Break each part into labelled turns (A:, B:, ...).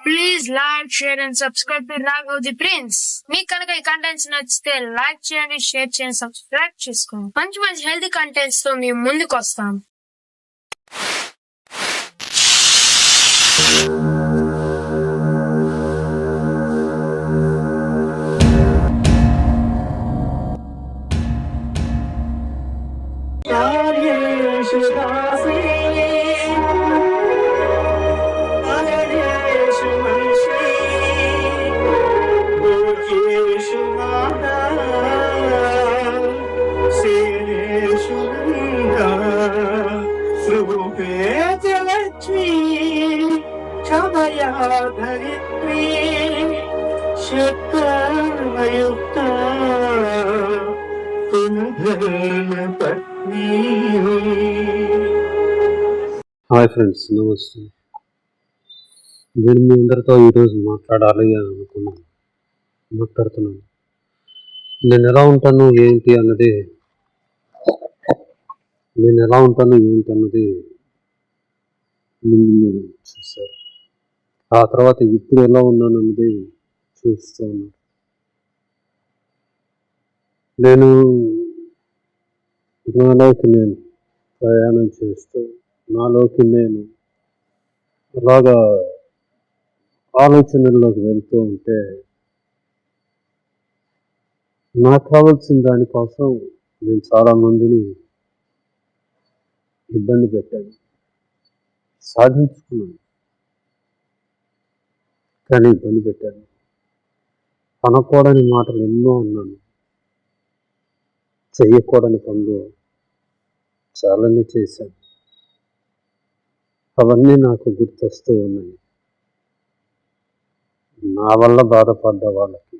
A: Please like, share and subscribe to Raghav the prince. మీకు కనుక ఈ కంటెంట్స్ నచ్చితే లైక్ చేయండి, షేర్ చేయండి, సబ్స్క్రైబ్ చేసుకోండి. మంచి మంచి హెల్తీ కంటెంట్స్ తో మేము ముందుకు వస్తాం.
B: హాయ్ ఫ్రెండ్స్, నమస్తే. నేను మీ అందరితో ఈరోజు మాట్లాడాలి అని మాట్లాడుతున్నాను. నేను ఎలా ఉంటాను ఏంటి అన్నది ముందు మీరు చూశారు. ఆ తర్వాత ఇప్పుడు ఎలా ఉన్నాను అన్నది చూస్తూ ఉన్నాను. నేను నాలోకి నేను ప్రయాణం చేస్తూ నాలోకి నేను అలాగా ఆలోచనల్లోకి వెళ్తూ ఉంటే నాకు కావాల్సిన దానికోసం నేను చాలామందిని ఇబ్బంది పెట్టాను, సాధించుకున్నాను, కానీ ఇబ్బంది పెట్టాను. అనకూడని మాటలు ఎన్నో అన్నాను, చెయ్యకూడని పనులు చాలానే చేశాను. అవన్నీ నాకు గుర్తొస్తూ ఉన్నాయి. నా వల్ల బాధపడ్డ వాళ్ళకి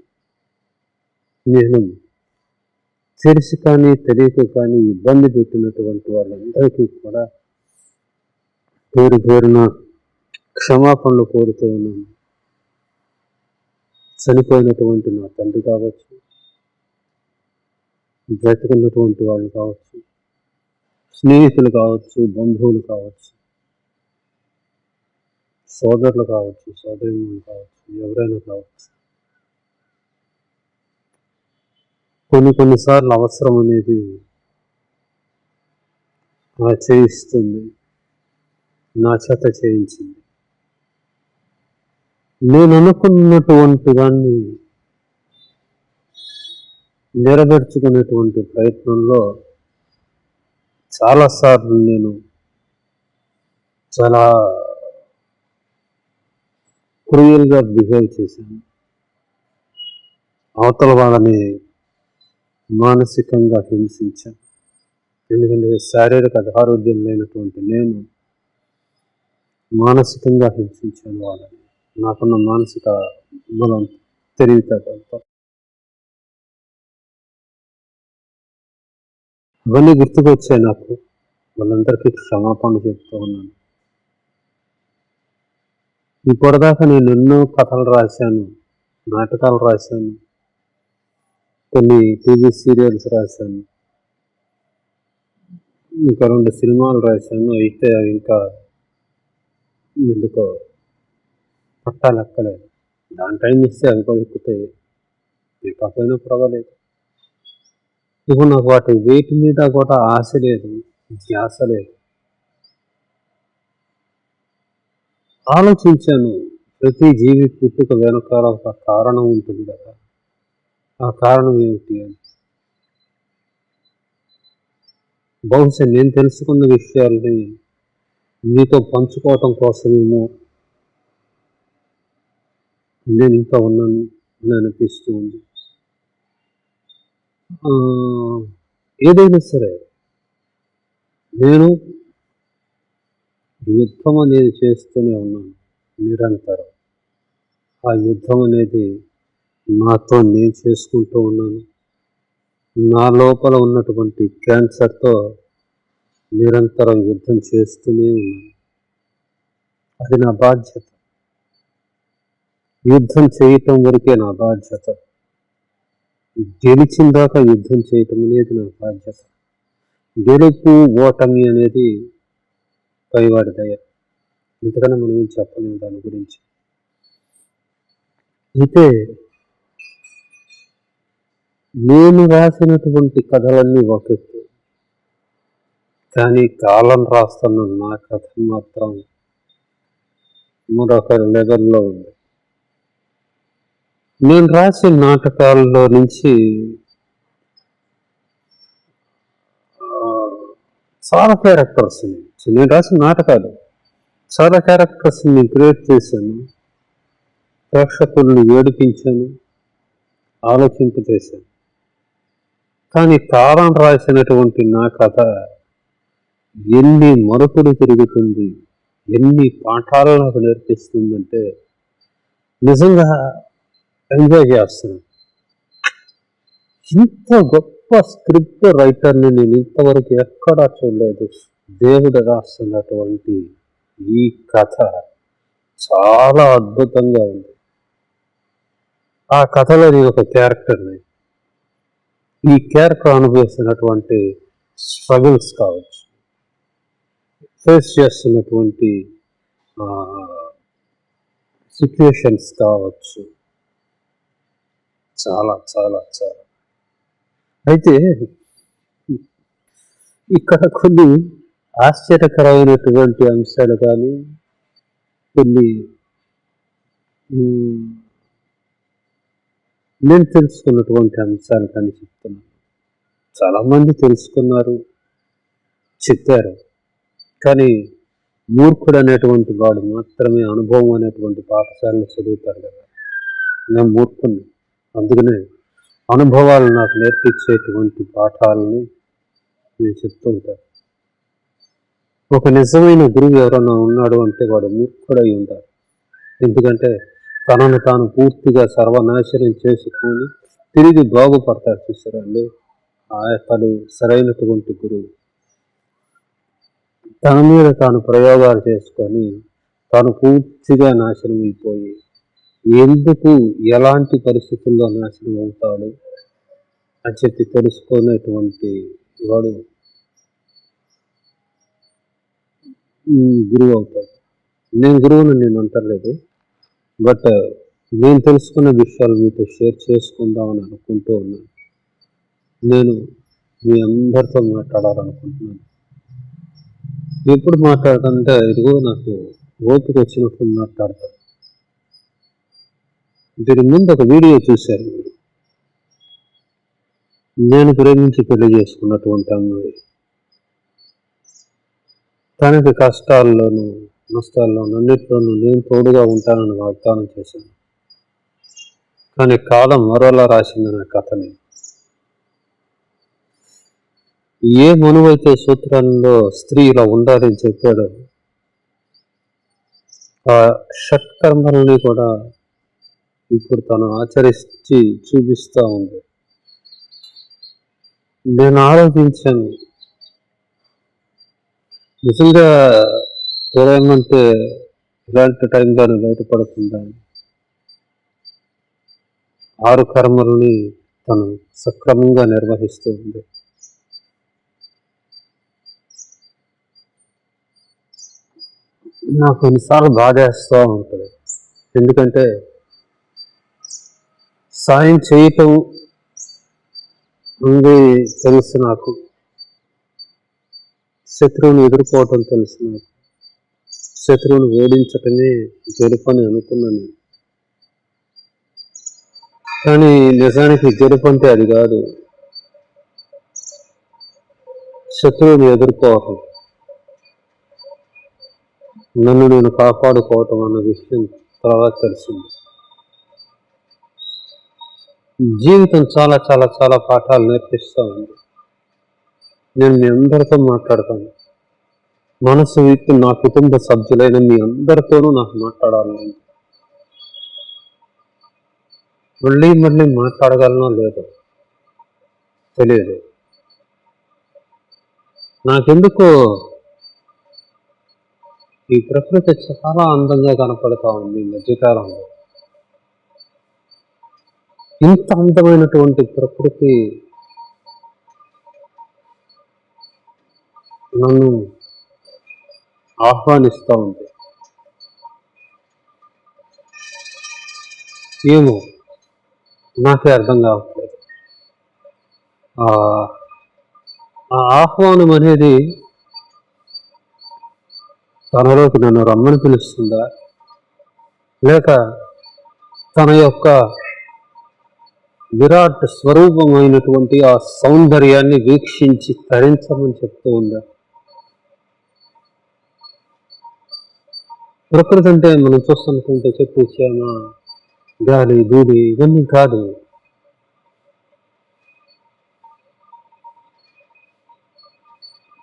B: నేను తెలిసి కానీ తెలియక కానీ ఇబ్బంది పెట్టినటువంటి వాళ్ళందరికీ కూడా పేరు పేరున క్షమాపణలు కోరుతూ ఉన్నాను. చనిపోయినటువంటి నా తండ్రి కావచ్చు, బ్రతుకున్నటువంటి వాళ్ళు కావచ్చు, స్నేహితులు కావచ్చు, బంధువులు కావచ్చు, సోదరులు కావచ్చు, సోదరిమణులు కావచ్చు, ఎవరైనా కావచ్చు. కొన్నిసార్లు అవసరం అనేది చేయిస్తుంది, నా చేత చేయించింది. నేను అనుకున్నటువంటి దాన్ని నెరవేర్చుకునేటువంటి ప్రయత్నంలో చాలాసార్లు నేను చాలా క్రూయల్గా బిహేవ్ చేశాను. అవతల వాళ్ళని మానసికంగా హింసించాను. ఎందుకంటే శారీరక ఆరోగ్యం లేనటువంటి నేను మానసికంగా హింసించాను వాళ్ళని, నాకున్న మానసిక బలం తెలివితేటలతో. అవన్నీ గుర్తుకొచ్చాయి నాకు. వాళ్ళందరికీ క్షమాపణ చెప్తూ ఉన్నాను. ఇప్పటిదాకా నేను ఎన్నో కథలు రాశాను, నాటకాలు రాశాను, కొన్ని టీవీ సీరియల్స్ రాశాను, ఇంకా 2 సినిమాలు రాశాను. అయితే అవి ఇంకా ఎందుకో పట్టాలు ఎక్కలేదు. దాని టైం ఇస్తే అవి కూడా ఎక్కుతాయి, ఎక్కకపోయినా పర్వాలేదు. ఇప్పుడు నాకు వాటి వేటి మీద కూడా ఆశ లేదు, ధ్యాస లేదు. ఆలోచించాను, ప్రతి జీవి పుట్టుక వెనకాల ఒక కారణం ఉంటుంది కదా, ఆ కారణం ఏమిటి అని. బహుశా నేను తెలుసుకున్న విషయాల్ని మీతో పంచుకోవటం కోసమేమో నేను ఇంకా ఉన్నాను అని అనిపిస్తూ ఉంది. ఏదైనా సరే నేను యుద్ధం అనేది చేస్తూనే ఉన్నాను నిరంతరం. ఆ యుద్ధం అనేది నాతో నేను చేసుకుంటూ ఉన్నాను. నా లోపల ఉన్నటువంటి క్యాన్సర్తో నిరంతరం యుద్ధం చేస్తూనే ఉన్నాను. అది నా బాధ్యత. యుద్ధం చేయటం వరకే నా బాధ్యత. గెలిచిన దాకా యుద్ధం చేయటం అనేది నా బాధ్యత. గెలుపు ఓటమి అనేది పైవాడి దయ. ఇంతకన్నా మనం ఏం చెప్పలేము దాని గురించి. అయితే నేను రాసినటువంటి కథలన్నీ ఒక ఎత్తు, కానీ కాలం రాస్తున్న నా కథ మాత్రం మరొక లెవెల్లో ఉంది. నేను రాసిన నాటకాల్లో నుంచి చాలా క్యారెక్టర్స్ నేను రాసిన నాటకాలు చాలా క్యారెక్టర్స్ని క్రియేట్ చేశాను, ప్రేక్షకుల్ని ఏడిపించాను, ఆలోచింపజేశాను. కానీ కాలం రాసినటువంటి నా కథ ఎన్ని మలుపులు తిరుగుతుంది, ఎన్ని పాఠాలు నాకు నేర్పిస్తుందంటే నిజంగా ఎంజాయ్ చేస్తున్నాను. ఇంత గొప్ప స్క్రిప్ట్ రైటర్ని నేను ఇంతవరకు ఎక్కడా చూడలేదు. దేవుడు రాస్తున్నటువంటి ఈ కథ చాలా అద్భుతంగా ఉంది. ఆ కథలో నేను ఒక క్యారెక్టర్ని, ఈ క్యారెక్టర్ అనుభవిస్తున్నటువంటి స్ట్రగుల్స్ కావచ్చు, ఫేస్ చేస్తున్నటువంటి సిచ్యుయేషన్స్ కావచ్చు, చాలా చాలా చాలా. అయితే ఇక్కడ కొన్ని ఆశ్చర్యకరమైనటువంటి అంశాలు కానీ, కొన్ని నేను తెలుసుకున్నటువంటి అంశాలు కానీ చెప్తున్నాను. చాలామంది తెలుసుకున్నారు, చెప్పారు, కానీ మూర్ఖుడు అనేటువంటి వాడు మాత్రమే అనుభవం అనేటువంటి పాఠశాలలో చదువుతాడు కదా. నేను మూర్ఖుని, అందుకనే అనుభవాలు నాకు నేర్పించేటువంటి పాఠాలని నేను చెప్తూ ఉంటాను. ఒక నిజమైన గురువు ఎవరైనా ఉన్నాడు అంటే వాడు మూర్ఖుడై ఉంటాడు. ఎందుకంటే తనను తాను పూర్తిగా సర్వనాశనం చేసుకొని తిరిగి బాగుపడతాడు. చూసారండి, అతడు సరైనటువంటి గురువు. తన మీద తాను ప్రయోగాలు చేసుకొని తాను పూర్తిగా నాశనం అయిపోయి ఎందుకు ఎలాంటి పరిస్థితుల్లో నాశనం అవుతాడు అని చెప్పి తెలుసుకునేటువంటి వాడు గురువు అవుతాడు. నేను గురువుని నేను అంటలేదు, బట్ నేను తెలుసుకున్న విషయాలు మీతో షేర్ చేసుకుందామని అనుకుంటూ ఉన్నాను. నేను మీ అందరితో మాట్లాడాలనుకుంటున్నాను. ఎప్పుడు మాట్లాడుతుంటే ఇదిగో నాకు ఓపిక వచ్చినప్పుడు మాట్లాడతాను. దీని ముందు ఒక వీడియో చూశారు మీరు. నేను ప్రేమించి పెళ్లి చేసుకున్నటువంటి అమ్మాయి తనకి కష్టాల్లోనూ నష్టాల్లోనూ అన్నిట్లోనూ నేను తోడుగా ఉంటానని వాగ్దానం చేశాను. కానీ కాలం మరోలా రాసింది నా కథని. ఏ మనువైతే సూత్రాల్లో స్త్రీ ఇలా ఉండాలని చెప్పాడో ఆ షట్కర్మల్ని కూడా ఇప్పుడు తను ఆచరించి చూపిస్తూ ఉంది. నేను ఆలోచించాను, నిజంగా ఏమంటే ఇలాంటి టైంలోనే బయటపడుతుందా. 6 కర్మల్ని తను సక్రమంగా నిర్వహిస్తూ ఉంది. నాకు కొన్నిసార్లు బాధేస్తూ ఉంటుంది. ఎందుకంటే సాయం చేయటం ఉంది తెలుసు నాకు, శత్రువుని ఎదుర్కోవటం తెలుసు నాకు, శత్రువుని ఓడించటమే గెలుపని అనుకున్నాను. కానీ నిజానికి గెలుపు అంటే అది కాదు, శత్రువుని ఎదుర్కోవటం, నన్ను నేను కాపాడుకోవటం అన్న విషయం తర్వాత తెలిసింది. జీవితం చాలా చాలా చాలా పాఠాలు నేర్పిస్తూ ఉంది. నేను మీ అందరితో మాట్లాడతాను, మనసు విప్పి నా కుటుంబ సభ్యులైన మీ అందరితోనూ నాకు మాట్లాడాలని, మళ్ళీ మళ్ళీ మాట్లాడగలనో లేదో తెలియదు. నాకెందుకో ఈ ప్రకృతి చాలా అందంగా కనపడతా ఉంది ఈ మధ్యకాలంలో. ఇంత అందమైనటువంటి ప్రకృతి నన్ను ఆహ్వానిస్తూ ఉంది. ఏమో నాకే అర్థం కావట్లేదు. ఆ ఆ ఆహ్వానం అనేది తనలోకి నన్ను రమ్మని పిలుస్తుందా, లేక తన యొక్క విరాట్ స్వరూపమైనటువంటి ఆ సౌందర్యాన్ని వీక్షించి తరించమని చెప్తూ ఉందా? ప్రకృతి అంటే మనం చూస్తున్నటువంటి చెట్టు చేమ, గాలి, ధూళి ఇవన్నీ కాదు.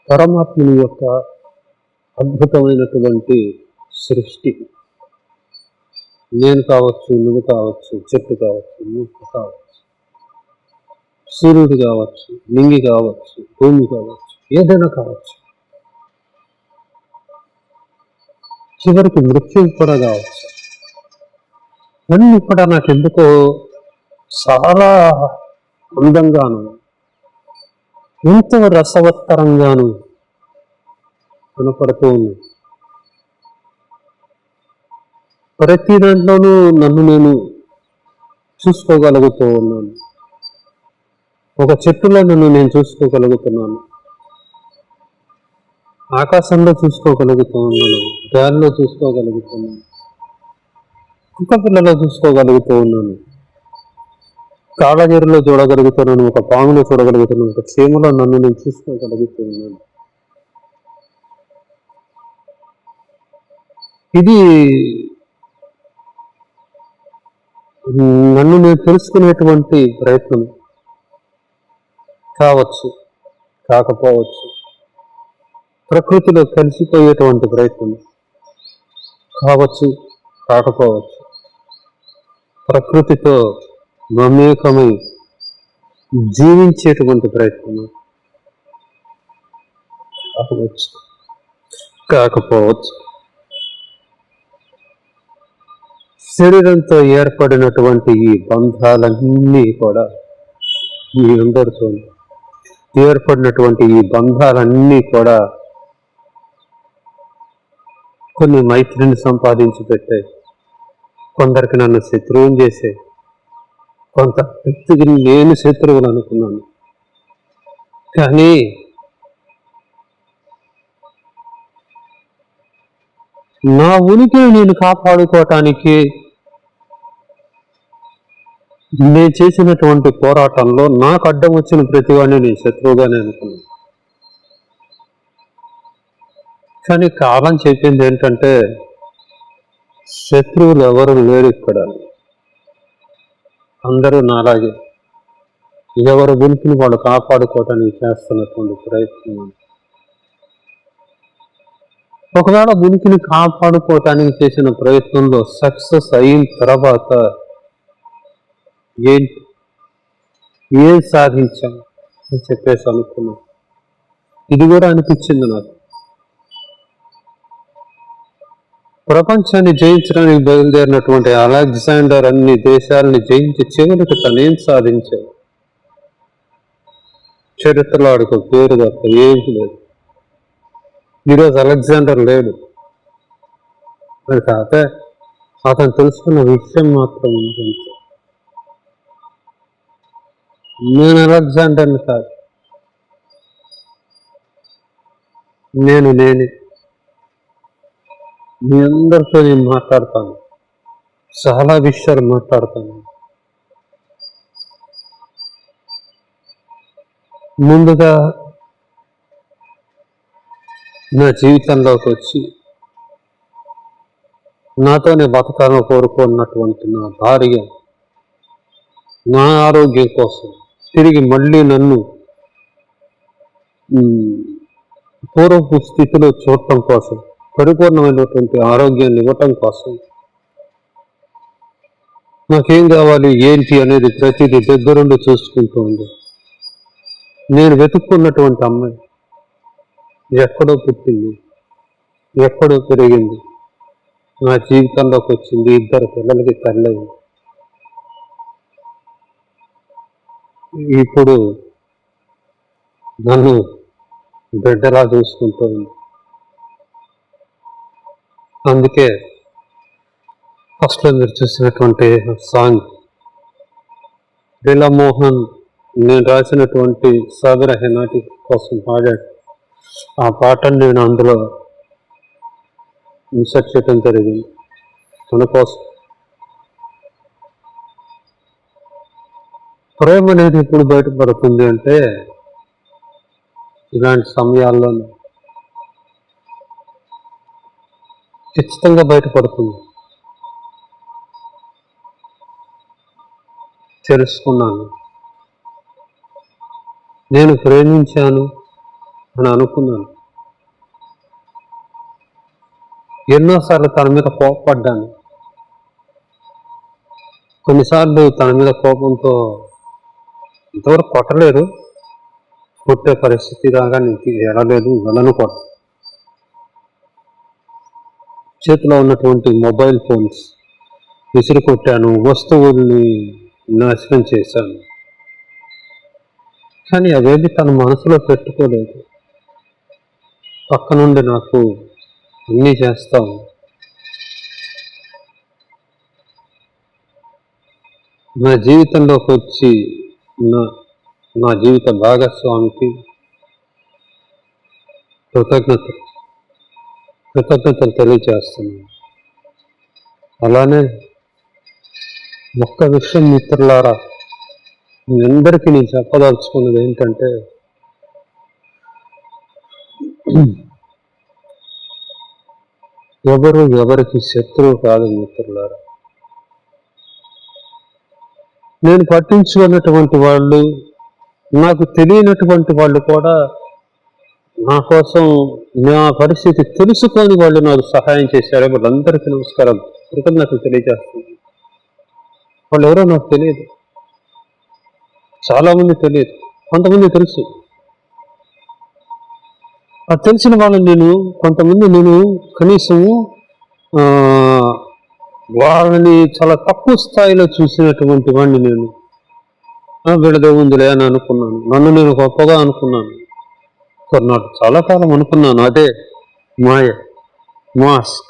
B: పరమాత్ముని యొక్క అద్భుతమైనటువంటి సృష్టి. నేను కావచ్చు, నువ్వు కావచ్చు, చెట్టు కావచ్చు, నువ్వు కావచ్చు, సూర్యుడు కావచ్చు, నింగి కావచ్చు, భూమి కావచ్చు, ఏదైనా కావచ్చు, చివరికి మృత్యువు కూడా కావచ్చు. అన్నీ కూడా నాకెందుకో చాలా అందంగాను, ఎంతో రసవత్తరంగాను కనపడుతూ ఉంది. ప్రతి దాంట్లోనూ నన్ను నేను చూసుకోగలుగుతూ ఉన్నాను. ఒక చెట్టులో నన్ను నేను చూసుకోగలుగుతున్నాను, ఆకాశంలో చూసుకోగలుగుతూ ఉన్నాను, గాలిలో చూసుకోగలుగుతున్నాను, కుక్క పిల్లలో చూసుకోగలుగుతూ ఉన్నాను, కాళ్ళజీరులో చూడగలుగుతున్నాను, ఒక పాములో చూడగలుగుతున్నాను, ఒక చీమలో నన్ను నేను చూసుకోగలుగుతూ ఉన్నాను. ఇది నన్ను నేను తెలుసుకునేటువంటి ప్రయత్నం కావచ్చు, కాకపోవచ్చు. ప్రకృతిలో కలిసిపోయేటువంటి ప్రయత్నం కావచ్చు, కాకపోవచ్చు. ప్రకృతితో మమేకమై జీవించేటువంటి ప్రయత్నం కావచ్చు, కాకపోవచ్చు. శరీరంతో ఏర్పడినటువంటి ఈ బంధాలన్నీ కూడా, మీ అందరితో ఏర్పడినటువంటి ఈ బంధాలన్నీ కూడా కొన్ని మైత్రిని సంపాదించి పెట్టాయి, కొందరికి నన్ను శత్రువుని చేశాయి, కొంత వ్యక్తికి నేను శత్రువులు అనుకున్నాను. కానీ నా ఉనికిని నేను కాపాడుకోవటానికి నేను చేసినటువంటి పోరాటంలో నాకు అడ్డం వచ్చిన ప్రతివాడిని నేను శత్రువుగానే అనుకున్నాను. కానీ కాలం చెప్పింది ఏంటంటే శత్రువులు ఎవరు లేరు ఇక్కడ, అందరూ నాలాగే ఎవరు ఉనికిని వాళ్ళు కాపాడుకోవటానికి చేస్తున్నటువంటి ప్రయత్నం. ఒకవేళ ఉనికిని కాపాడుకోవటానికి చేసిన ప్రయత్నంలో సక్సెస్ అయిన తర్వాత ఏంటి, ఏం సాధించాం అని చెప్పేసి అనుకున్నాం. ఇది కూడా అనిపించింది నాకు. ప్రపంచాన్ని జయించడానికి బయలుదేరినటువంటి అలెగ్జాండర్ అన్ని దేశాలని జయించి చివరికి తనేం సాధించాడు? చరిత్రలో ఆడికి పేరు తప్ప ఏమీ లేదు. ఈరోజు అలెగ్జాండర్ లేడు, మరి కాకపోతే అతను తెలుసుకున్న విషయం మాత్రం ఉంది. నేను అలెగ్జాండర్ని కాదు, నేనే. మీ అందరితో నేను మాట్లాడతాను, చాలా విషయాలు మాట్లాడతాను. ముందుగా నా జీవితంలోకి వచ్చి నాతోనే బతకాలని కోరుకున్నటువంటి నా భార్య నా ఆరోగ్యం కోసం తిరిగి మళ్ళీ నన్ను పూర్వపు స్థితిలో చూడటం కోసం, పరిపూర్ణమైనటువంటి ఆరోగ్యాన్ని ఇవ్వటం కోసం, నాకేం కావాలి ఏంటి అనేది ప్రతిదీ దగ్గరుండి చూసుకుంటూ ఉంది. నేను వెతుక్కున్నటువంటి అమ్మాయి ఎక్కడో పుట్టింది, ఎక్కడో పెరిగింది, నా జీవితంలోకి వచ్చింది, 2 పిల్లలకి తల్లయింది. ఇప్పుడు నన్ను బిడ్డలా చూసుకుంటూ ఉంది. అందుకే ఫస్ట్లో మీరు చూసినటువంటి సాంగ్ లీలా మోహన్ నేను రాసినటువంటి సాగర హెనాటి కోసం పాడాడు. ఆ పాటను నేను అందులో ఇన్సర్ట్ చేయడం జరిగింది తన కోసం. ప్రేమ అనేది ఎప్పుడు బయటపడుతుంది అంటే ఇలాంటి సమయాల్లోనే ఖచ్చితంగా బయటపడుతుంది. తెలుసుకున్నాను, నేను ప్రేమించాను అని అనుకున్నాను. ఎన్నోసార్లు తన మీద కోపపడ్డాను. కొన్నిసార్లు తన మీద కోపంతో ఇంతవరకు కొట్టలేదు, కొట్టే పరిస్థితి దాకా నేను వెళ్ళలేదు, వెళ్ళను కూడా. చేతిలో ఉన్నటువంటి మొబైల్ ఫోన్స్ విసిరి కొట్టాను, వస్తువుల్ని నాశనం చేశాను. కానీ అవేమి తన మనసులో పెట్టుకోలేదు. పక్క నుండి నాకు అన్నీ చేస్తాము. నా జీవితంలోకి వచ్చి నా జీవిత భాగస్వామికి కృతజ్ఞతలు తెలియజేస్తున్నాను. అలానే ఒక్క విషయం మిత్రులారా, మీ అందరికీ నేను చెప్పదలుచుకున్నది ఏంటంటే, ఎవరికి శత్రువు కాదు మిత్రులారా. నేను పట్టించుకున్నటువంటి వాళ్ళు, నాకు తెలియనటువంటి వాళ్ళు కూడా నా కోసం, నా పరిస్థితి తెలుసుకొని వాళ్ళు నాకు సహాయం చేశారు. వాళ్ళందరికీ నమస్కారం, కృతజ్ఞతలు తెలియజేస్తున్నాను. వాళ్ళు ఎవరో నాకు తెలియదు, చాలామంది తెలియదు, కొంతమంది తెలుసు. ఆ తెలిసిన వాళ్ళని కొంతమంది నేను కనీసము వాళ్ళని చాలా తక్కువ స్థాయిలో చూసినటువంటి వాడిని నేను. వీళ్ళదే ఉందిలే అని అనుకున్నాను, నన్ను నేను గొప్పగా అనుకున్నాను. కొన్నాళ్ళు చాలా కాలం అనుకున్నాను. అదే మాయ, మాస్క్,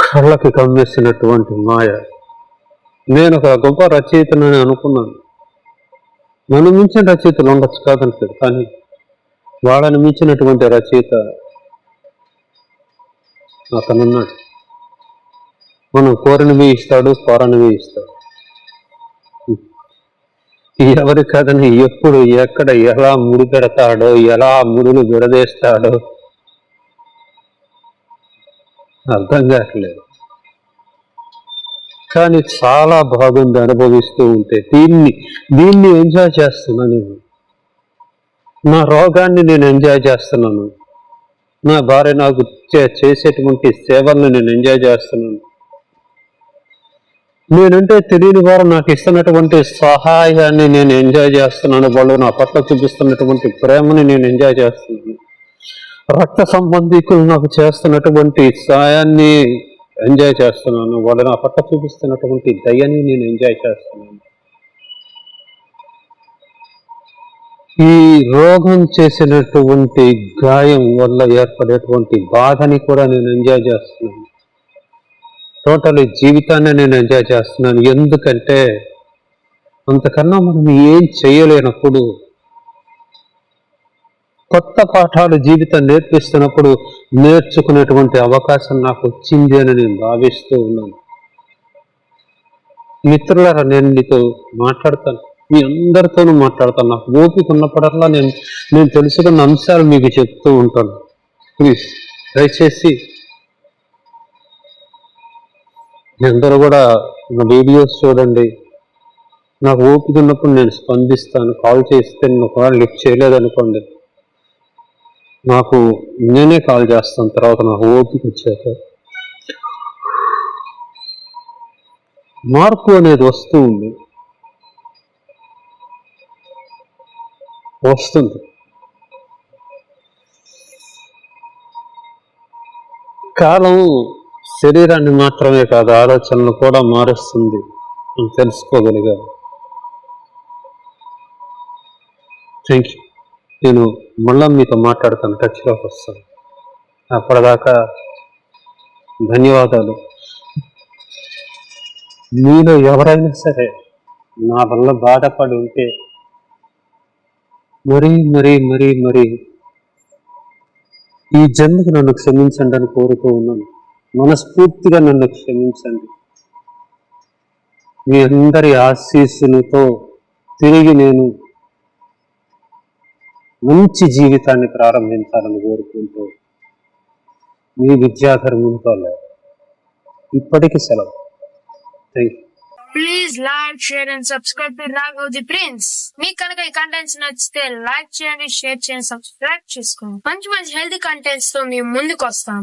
B: కళ్ళకి కమ్మేసినటువంటి మాయ. నేను ఒక గొప్ప రచయితనని అనుకున్నాను. నన్ను మించిన రచయితలు ఉండొచ్చు, కాదనిలేదు, కానీ వాళ్ళని మించినటువంటి రచయిత అతనున్నాడు. మనం కోరినవి ఇస్తాడు, కోరనివి ఇస్తాడు. ఎవరి కథని ఎప్పుడు ఎక్కడ ఎలా ముడి పెడతాడో, ఎలా ముడులు విడదీస్తాడో అర్థం కావట్లేదు. కానీ చాలా బాగుంది అనుభవిస్తూ ఉంటే. దీన్ని ఎంజాయ్ చేస్తున్నా నేను. నా రోగాన్ని నేను ఎంజాయ్ చేస్తున్నాను. నా భార్య నాకు చేసేటువంటి సేవలను నేను ఎంజాయ్ చేస్తున్నాను. నేనంటే తెలియని వారు నాకు ఇస్తున్నటువంటి సహాయాన్ని నేను ఎంజాయ్ చేస్తున్నాను. వాళ్ళు నా పట్ల చూపిస్తున్నటువంటి ప్రేమని నేను ఎంజాయ్ చేస్తున్నాను. రక్త సంబంధికులు నాకు చేస్తున్నటువంటి సాయాన్ని ఎంజాయ్ చేస్తున్నాను. వాళ్ళు నా పట్ల చూపిస్తున్నటువంటి దయని నేను ఎంజాయ్ చేస్తున్నాను. ఈ రోగం చేసినటువంటి గాయం వల్ల ఏర్పడేటువంటి బాధని కూడా నేను ఎంజాయ్ చేస్తున్నాను. టోటల్ జీవితాన్ని నేను ఎంజాయ్ చేస్తున్నాను. ఎందుకంటే అంతకన్నా మనం ఏం చేయలేనప్పుడు, కొత్త పాఠాలు జీవితం నేర్పిస్తున్నప్పుడు నేర్చుకునేటువంటి అవకాశం నాకు వచ్చింది అని నేను భావిస్తూ ఉన్నాను. మిత్రులారా, నేను మీతో మాట్లాడతాను, మీ అందరితోనూ మాట్లాడతాను. నాకు ఓపిక ఉన్నప్పుడల్లా నేను తెలుసుకున్న అంశాలు మీకు చెప్తూ ఉంటాను. ప్లీజ్ దయచేసి మీ అందరూ కూడా నా వీడియోస్ చూడండి. నాకు ఓపిక ఉన్నప్పుడు నేను స్పందిస్తాను. కాల్ చేస్తే నేను ఒకవేళ లిఫ్ట్ చేయలేదనుకోండి, నేనే కాల్ చేస్తాను తర్వాత నాకు ఓపిక వచ్చాక. మార్పు అనేది వస్తుంది. కాలం శరీరాన్ని మాత్రమే కాదు, ఆలోచనలు కూడా మారుస్తుంది అని తెలుసుకోగలిగాను. Thank you. నేను మళ్ళా మీతో మాట్లాడతాను, టచ్లోకి వస్తాను. అప్పటిదాకా ధన్యవాదాలు. మీలో ఎవరైనా సరే నా వల్ల బాధపడి ఉంటే మరీ ఈ జన్మకు నన్ను క్షమించండి అని కోరుతూ ఉన్నాను. మనస్ఫూర్తిగా నన్ను క్షమించండి. మీ అందరి ఆశీస్సులతో తిరిగి నేను మంచి జీవితాన్ని ప్రారంభించాలని కోరుకుంటూ మీ విద్యాధర్ ముందుకోలే. ఇప్పటికి సెలవు. Thank you.
A: Please like, share and subscribe to Raghav the prince. మీకు కనుక ఈ కంటెంట్స్ నచ్చితే లైక్ చేయండి, షేర్ చేయండి, సబ్స్క్రైబ్ చేసుకోండి. మంచి హెల్తీ కంటెంట్స్ తో మేము ముందుకు వస్తాం.